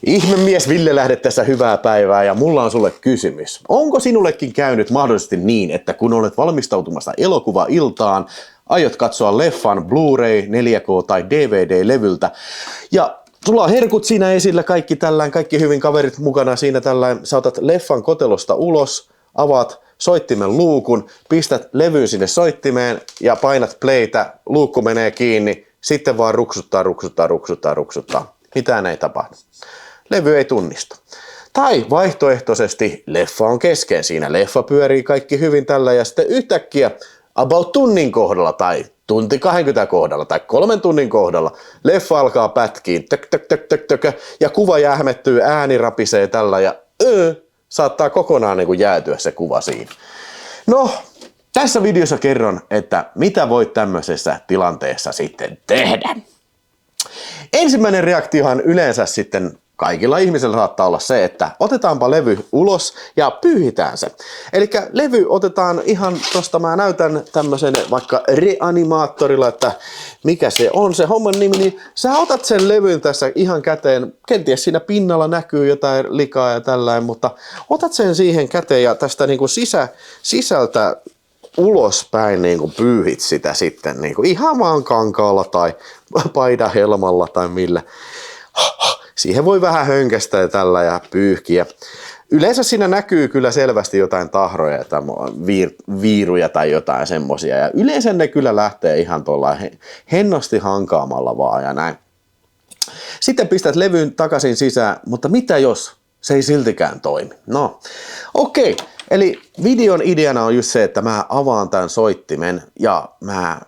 Ihmemies Ville lähdet tässä hyvää päivää ja mulla on sulle kysymys. Onko sinullekin käynyt mahdollisesti niin, että kun olet valmistautumassa elokuvailtaan, aiot katsoa leffan Blu-ray, 4K tai DVD-levyltä ja sulla on herkut siinä esillä, kaikki hyvin kaverit mukana siinä tällään, sä otat leffan kotelosta ulos, avaat soittimen luukun, pistät levyyn sinne soittimeen ja painat playtä, luukku menee kiinni, sitten vaan ruksuttaa. Mitään ei tapahdu. Levy ei tunnistu. Tai vaihtoehtoisesti leffa on kesken siinä. Leffa pyörii kaikki hyvin tällä ja sitten yhtäkkiä about tunnin kohdalla tai tunti 20 kohdalla tai 3 tunnin kohdalla leffa alkaa pätkiin tök, ja kuva jähmettyy, ääni rapisee tällä ja saattaa kokonaan niin kuin jäätyä se kuva siinä. No, tässä videossa kerron, että mitä voit tämmöisessä tilanteessa sitten tehdä. Ensimmäinen reaktiohan yleensä sitten kaikilla ihmisillä saattaa olla se, että otetaanpa levy ulos ja pyyhitään se. Eli levy otetaan ihan tosta, mä näytän tämmöisen vaikka reanimaattorilla, että mikä se on se homman nimi, niin sä otat sen levyn tässä ihan käteen, kenties siinä pinnalla näkyy jotain likaa ja tällainen, mutta otat sen siihen käteen ja tästä niinku sisältä ulospäin niin kuin pyyhit sitä sitten niin kuin ihan vaan kankaalla tai paidahelmalla tai millä. Siihen voi vähän hönkästä ja tällä ja pyyhkiä. Yleensä siinä näkyy kyllä selvästi jotain tahroja tai viiruja tai jotain semmosia. Ja yleensä ne kyllä lähtee ihan tuolla hennosti hankaamalla vaan ja näin. Sitten pistät levyn takaisin sisään, mutta mitä jos se ei siltikään toimi? No, okei. Eli videon ideana on just se, että mä avaan tämän soittimen ja mä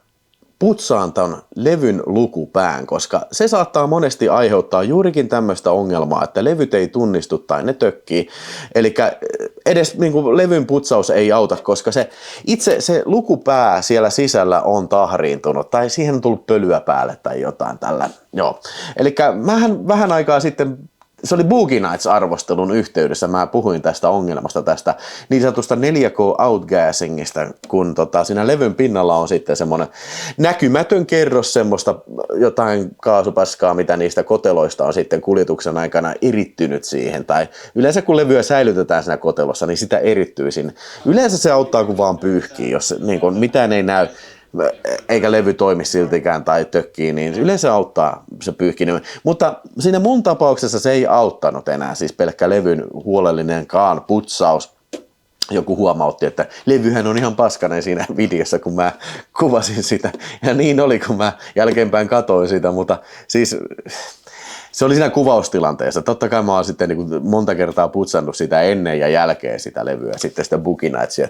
putsaan ton levyn lukupään, koska se saattaa monesti aiheuttaa juurikin tämmöistä ongelmaa, että levyt ei tunnistu tai ne tökkii. Eli edes niin kuin levyn putsaus ei auta, koska se lukupää siellä sisällä on tahriintunut tai siihen on tullut pölyä päälle tai jotain tällä. Joo. Eli vähän aikaa sitten, se oli Boogie Nights-arvostelun yhteydessä, mä puhuin tästä ongelmasta, tästä niin sanotusta 4K outgassingista, kun siinä levyn pinnalla on sitten semmoinen näkymätön kerros semmoista jotain kaasupaskaa, mitä niistä koteloista on sitten kuljetuksen aikana erittynyt siihen, tai yleensä kun levyä säilytetään siinä kotelossa, niin sitä erittyy sinne. Yleensä se auttaa, kun vaan pyyhkii, jos niin kun mitään ei näy, eikä levy toimi siltikään tai tökkii, niin yleensä auttaa se pyyhkiminen. Mutta siinä mun tapauksessa se ei auttanut enää, siis pelkkä levyn huolellinenkaan putsaus. Joku huomautti, että levyhän on ihan paskanen siinä videossa, kun mä kuvasin sitä. Ja niin oli, kun mä jälkeenpäin katoin sitä, mutta siis se oli siinä kuvaustilanteessa. Totta kai mä oon sitten niin kuin monta kertaa putsannut sitä ennen ja jälkeen sitä levyä, sitten sitä Boogie Nightsia,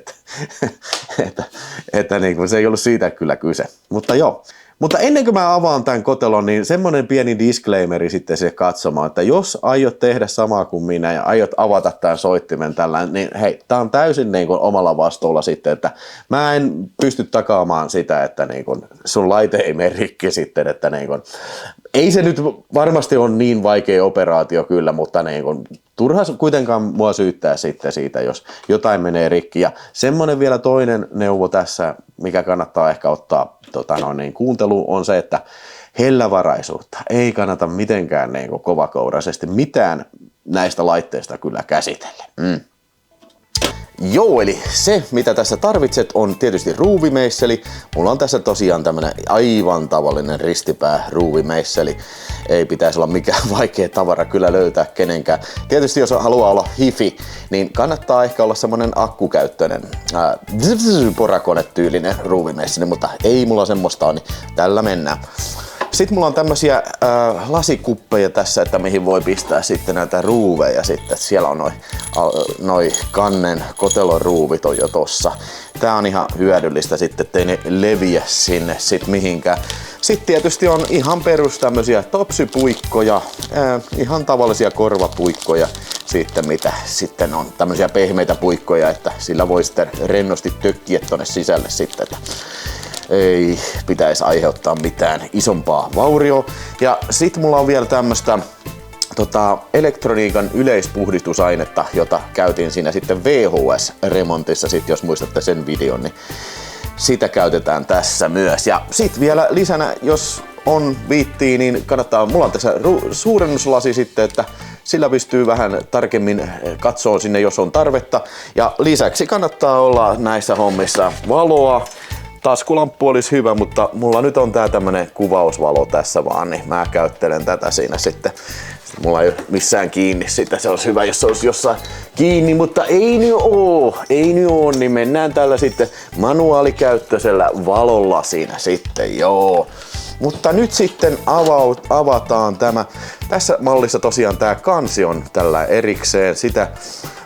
että niin kuin se ei ollut siitä kyllä kyse. Mutta joo. Mutta ennen kuin mä avaan tämän kotelon, niin semmoinen pieni disclaimeri sitten se katsomaan, että jos aiot tehdä samaa kuin minä ja aiot avata tämän soittimen tällä, niin hei, tää on täysin niin kuin omalla vastuulla sitten, että mä en pysty takaamaan sitä, että niin kuin sun laite ei mene rikki sitten, että niin kuin, ei se nyt varmasti ole niin vaikea operaatio kyllä, mutta niin kuin, turha kuitenkaan mua syyttää sitten siitä, jos jotain menee rikki. Ja semmoinen vielä toinen neuvo tässä, mikä kannattaa ehkä ottaa kuunteluun, on se, että hellävaraisuutta ei kannata mitenkään niin kuin kovakouraisesti mitään näistä laitteista kyllä käsitellä. Joo, eli se mitä tässä tarvitset on tietysti ruuvimeisseli. Mulla on tässä tosiaan tämmönen aivan tavallinen ristipää ruuvimeisseli. Ei pitäisi olla mikään vaikea tavara kyllä löytää kenenkään. Tietysti jos haluaa olla hifi, niin kannattaa ehkä olla semmonen akkukäyttöinen porakone-tyylinen ruuvimeisseli, mutta ei mulla semmoista ole, niin tällä mennään. Sitten mulla on tämmösiä lasikuppeja tässä, että mihin voi pistää sitten näitä ruuveja sitten. Siellä on noi kannen kotelon ruuvit on jo tossa. Tää on ihan hyödyllistä sitten, ettei ne leviä sinne sit mihinkään. Sitten tietysti on ihan perus tämmösiä topsypuikkoja, ihan tavallisia korvapuikkoja sitten, mitä sitten on tämmösiä pehmeitä puikkoja, että sillä voi sitten rennosti tökkiä tonne sisälle sitten. Että ei pitäisi aiheuttaa mitään isompaa vaurioa. Ja sit mulla on vielä tämmöstä elektroniikan yleispuhdistusainetta, jota käytin siinä sitten VHS-remontissa, sit jos muistatte sen videon, niin sitä käytetään tässä myös. Ja sit vielä lisänä, jos on viittii, niin kannattaa, mulla on tässä suurennuslasi sitten, että Sillä pystyy vähän tarkemmin katsoa sinne, jos on tarvetta. Ja lisäksi kannattaa olla näissä hommissa valoa. Taskulamppu olisi hyvä, mutta mulla nyt on tää tämmönen kuvausvalo tässä vaan, niin mä käyttelen tätä siinä sitten. Mulla ei ole missään kiinni sitä, se olisi hyvä, jos se olisi jossain kiinni, mutta ei nyt oo, niin mennään tällä sitten manuaalikäyttöisellä valolla siinä sitten, joo. Mutta nyt sitten avataan tämä. Tässä mallissa tosiaan tää kansi on tällä erikseen. Sitä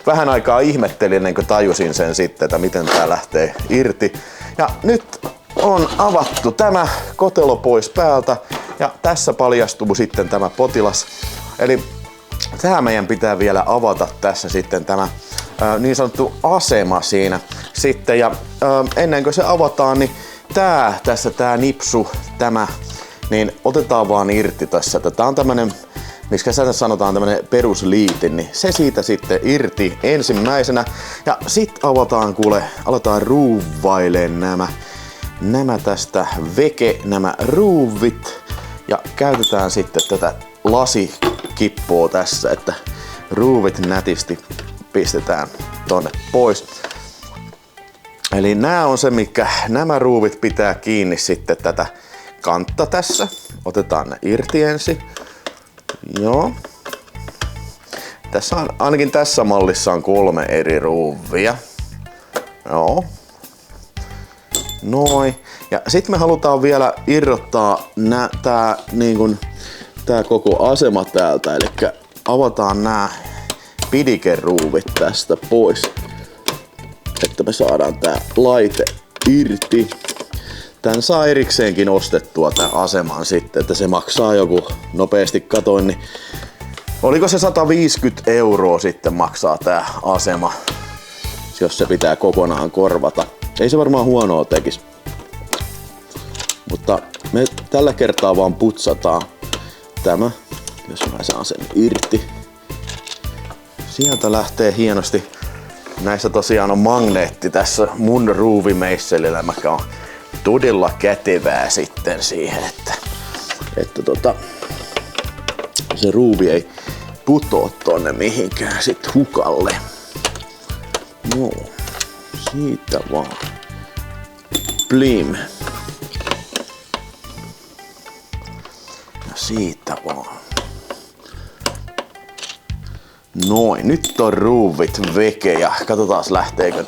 vähän aikaa ihmettelin ennen kuin tajusin sen sitten, että miten tää lähtee irti. Ja nyt on avattu tämä kotelo pois päältä ja tässä paljastuu sitten tämä potilas. Eli tähän meidän pitää vielä avata tässä sitten tämä niin sanottu asema siinä sitten. Ja ennen kuin se avataan, niin tää nipsu, niin otetaan vaan irti tässä. Tää on tämmönen, miksi sanotaan tämmönen perusliitin, niin se siitä sitten irti ensimmäisenä. Ja sit aletaan ruuvailemaan nämä tästä nämä ruuvit. Ja käytetään sitten tätä lasikippoa tässä, että ruuvit nätisti pistetään tonne pois. Eli nämä ruuvit pitää kiinni sitten tätä kantta tässä. Otetaan ne irti ensin. Joo. Ainakin tässä mallissa on 3 eri ruuvia. Joo. Noin. Ja sitten me halutaan vielä irrottaa tää koko asema täältä. Eli avataan nämä pidikeruuvit tästä pois. Että me saadaan tää laite irti. Tän saa erikseenkin ostettua tän aseman sitten, että se maksaa joku, nopeasti katoin, niin oliko se 150 € sitten maksaa tää asema, jos se pitää kokonaan korvata. Ei se varmaan huonoa tekisi. Mutta me tällä kertaa vaan putsataan tämä, jos mä saan sen irti. Sieltä lähtee hienosti. Näissä tosiaan on magneetti tässä mun ruuvimeisselillä, mikä on todella kätevää sitten siihen, että se ruuvi ei putoa tonne mihinkään sit hukalle. Joo, siitä vaan. Blim. Ja siitä vaan. Noin, nyt on ruuvit veke ja katsotaan lähteekö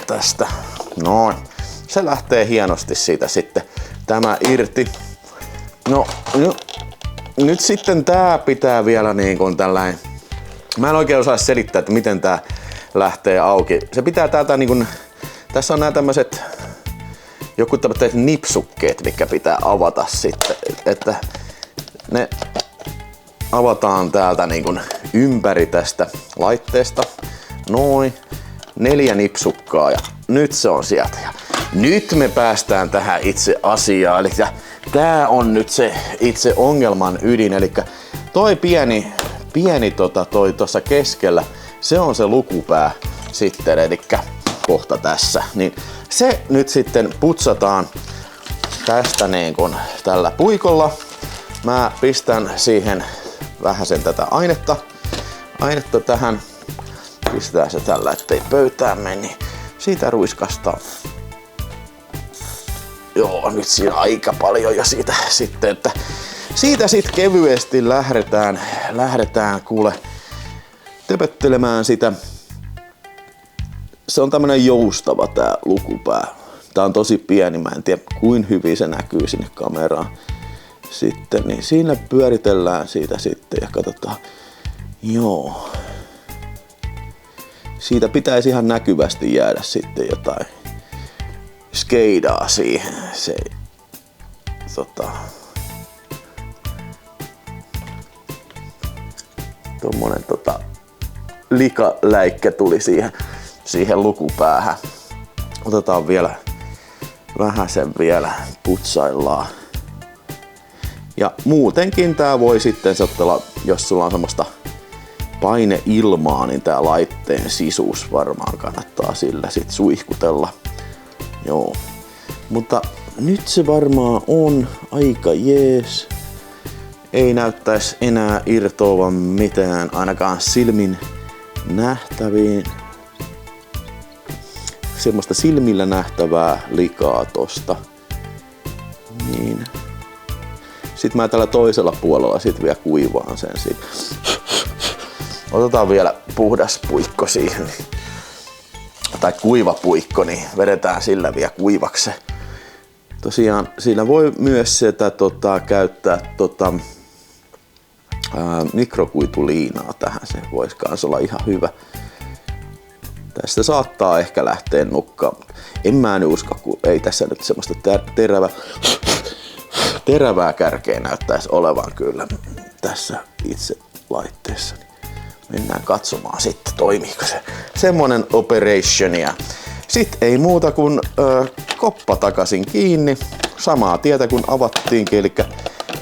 tästä. Noin, se lähtee hienosti siitä sitten tämä irti. No, nyt sitten tää pitää vielä niin kuin tällainen. Mä en oikein osaa selittää, että miten tää lähtee auki. Se pitää täältä niin kuin, tässä on nämä tämmöiset joku tämmöiset nipsukkeet, mitkä pitää avata sitten, että ne avataan täältä niin kuin ympäri tästä laitteesta. Noin 4 nipsukkaa ja nyt se on sieltä. Ja nyt me päästään tähän itse asiaan. Eli tää on nyt se itse ongelman ydin. Eli toi pieni toi tuossa keskellä, se on se lukupää sitten, eli kohta tässä. Niin se nyt sitten putsataan tästä niin kuin tällä puikolla. Mä pistän siihen vähäsen tätä ainetta tähän. Pistetään se tällä, ettei pöytään mene, niin siitä ruiskastaa. Joo, nyt siinä aika paljon jo siitä sitten, että siitä sitten kevyesti lähdetään kuule töpöttelemään sitä. Se on tämmönen joustava tää lukupää. Tää on tosi pieni, mä en tiedä kuin hyvin se näkyy sinne kameraan. Sitten, niin siinä pyöritellään siitä sitten ja katsotaan. Joo. Siitä pitäisi ihan näkyvästi jäädä sitten jotain skeidaa siihen. Se tommonen likaläikkä tuli siihen lukupäähän. Otetaan vielä vähäsen vielä putsaillaan. Ja muutenkin tää voi sitten sattella, jos sulla on semmoista paineilmaa, niin tää laitteen sisuus varmaan kannattaa sillä sit suihkutella. Joo. Mutta nyt se varmaan on aika jees. ei näyttäisi enää irtoavan mitään, ainakaan silmin nähtäviin. Semmoista silmillä nähtävää likaa tosta. Niin. Sitten mä tällä toisella puolella sit vielä kuivaan sen siitä. Otetaan vielä puhdas puikko siihen. Tai kuiva puikko, niin vedetään sillä vielä kuivaksi. Tosiaan siinä voi myös sitä käyttää mikrokuituliinaa tähän. Se voisi kans olla ihan hyvä. Tästä saattaa ehkä lähteä nukkaan. En mä nyt usko, kun ei tässä nyt semmoista terävää kärkeä näyttäisi olevan kyllä tässä itse laitteessa. Mennään katsomaan sitten, toimiiko se semmonen operation. Ja sit ei muuta kuin koppa takaisin kiinni. Samaa tietä kuin avattiinkin, eli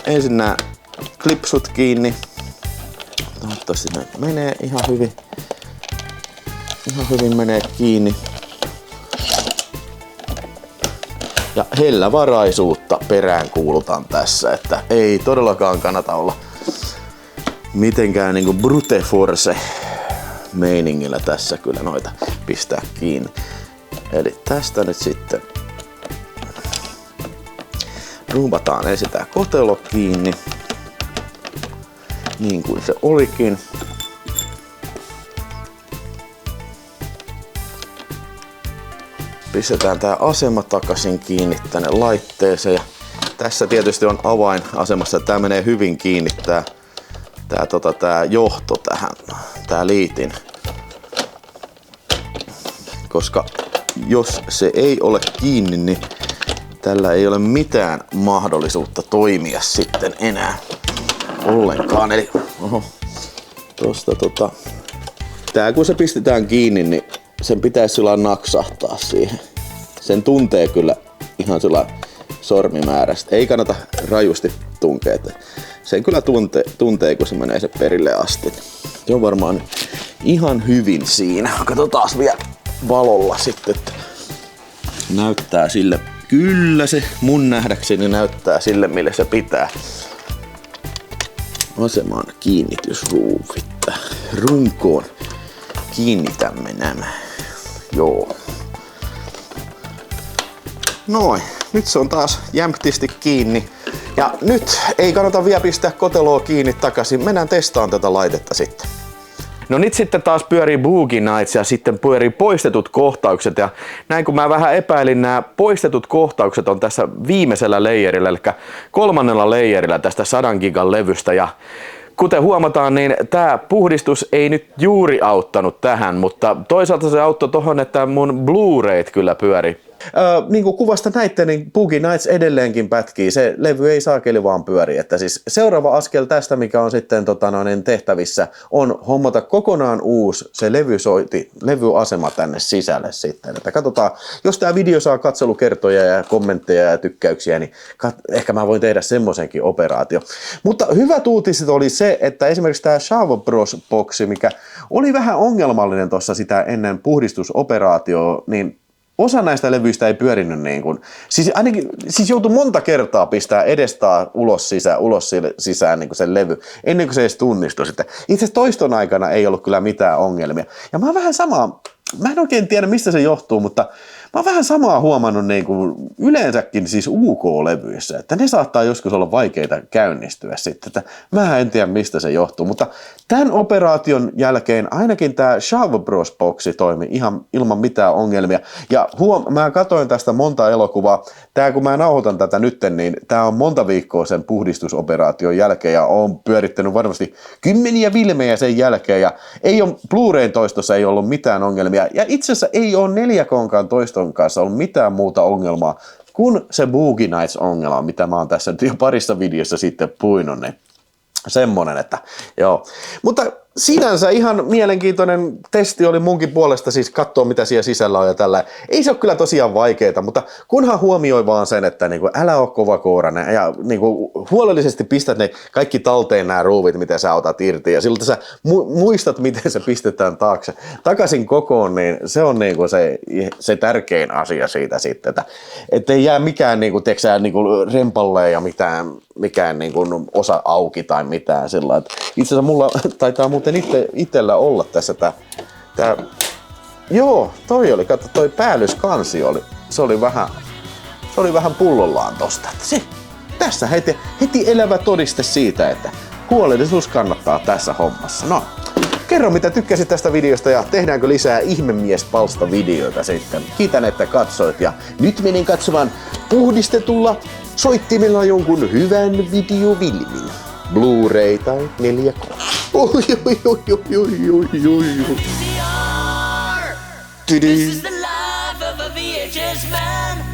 ensin nämä klipsut kiinni. Toivottavasti ne menee ihan hyvin. Ihan hyvin menee kiinni. Ja hellävaraisuutta peräänkuulutan tässä, että ei todellakaan kannata olla mitenkään niinku brute force meiningillä tässä kyllä noita pistää kiinni. Eli tästä nyt sitten ruuvataan ensin tää kotelo kiinni, niin kuin se olikin. Pistetään tää asema takaisin kiinni tänne laitteeseen. Ja tässä tietysti on avainasemassa, että tää menee hyvin kiinni tää johto tähän, tää liitin. Koska jos se ei ole kiinni, niin tällä ei ole mitään mahdollisuutta toimia sitten enää ollenkaan. Eli tää kun se pistetään kiinni, niin sen pitäisi sillä naksahtaa siihen. Sen tuntee kyllä ihan sillä sormimäärästä. Ei kannata rajusti tunkea. Sen kyllä tuntee, kun se menee se perille asti. Se on varmaan ihan hyvin siinä. Katsotaan vielä valolla sitten, että näyttää sille. Kyllä se mun nähdäkseni näyttää sille, mille se pitää. Aseman kiinnitysruuvit. Runkoon kiinnitämme nämä. Joo. Noin. Nyt se on taas jämptisti kiinni. Ja nyt ei kannata vielä pistää koteloa kiinni takaisin. Mennään testaan tätä laitetta sitten. No nyt sitten taas pyörii Boogie Nights ja sitten pyörii poistetut kohtaukset. Ja näin kun mä vähän epäilin, nämä poistetut kohtaukset on tässä viimeisellä layerillä, eli 3. layerillä tästä 100 gigan levystä. Ja kuten huomataan, niin tämä puhdistus ei nyt juuri auttanut tähän, mutta toisaalta se auttoi tohon, että mun Blu-rayt kyllä pyöri. Niin kuin kuvasta näitte, niin Boogie Nights edelleenkin pätkii. Se levy ei saakeli vaan pyöri. Että siis seuraava askel tästä, mikä on sitten tehtävissä, on hommata kokonaan uusi se levyasema tänne sisälle sitten. Että katsotaan, jos tämä video saa katselukertoja ja kommentteja ja tykkäyksiä, niin ehkä mä voin tehdä semmoisenkin operaatio. Mutta hyvät uutiset oli se, että esimerkiksi tämä Shower Bros boksi, mikä oli vähän ongelmallinen tuossa sitä ennen puhdistusoperaatioa, niin osa näistä levyistä ei pyörinyt niin kuin, siis joutui monta kertaa pistää edestään ulos sisään niin kuin sen levy, ennen kuin se edes tunnistui sitten. Itse toiston aikana ei ollut kyllä mitään ongelmia. Ja mä en oikein tiedä mistä se johtuu, mutta mä oon vähän samaa huomannut niin kuin yleensäkin siis UK-levyissä, että ne saattaa joskus olla vaikeita käynnistyä sitten, että mä en tiedä mistä se johtuu, mutta tämän operaation jälkeen ainakin tämä Shower Bros boksi toimi ihan ilman mitään ongelmia, ja mä katsoin tästä monta elokuvaa, kun mä nauhoitan tätä nytten, niin tää on monta viikkoa sen puhdistusoperaation jälkeen, ja oon pyörittänyt varmasti kymmeniä filmejä sen jälkeen, ja ei ole Blu-rayn toistossa ei ollut mitään ongelmia, ja itse asiassa ei ole 4K:nkaan toiston kanssa ollut mitään muuta ongelmaa kuin se Boogie Nights-ongelma, mitä mä oon tässä nyt jo parissa videossa sitten puinut, niin semmonen, että joo. Mutta sinänsä ihan mielenkiintoinen testi oli munkin puolesta siis katsoa, mitä siellä sisällä on ja tällä. Ei se ole kyllä tosiaan vaikeaa, mutta kunhan huomioi vaan sen, että niinku, älä ole kovakourainen ja niinku, huolellisesti pistät ne kaikki talteen nämä ruuvit, mitä sä otat irti ja silloin sä muistat, miten se pistetään takaisin kokoon, niin se on niinku se tärkein asia siitä sitten, että ei jää mikään niinku, niinku rempalle ja mikään niinku osa auki tai mitään sillä. Itse asiassa mulla taitaa muuten itsellä olla tässä tää joo, toi päällyskansi se oli vähän pullollaan tosta. Tässä heti elävä todiste siitä, että huolellisuus kannattaa tässä hommassa. No, kerro mitä tykkäsit tästä videosta ja tehdäänkö lisää ihmemiespalsta-videoita sitten. Kiitän, että katsoit ja nyt menen katsomaan puhdistetulla soittimella jonkun hyvän videofilmin. Blu-ray tai 4K. This is the life of a VHS man.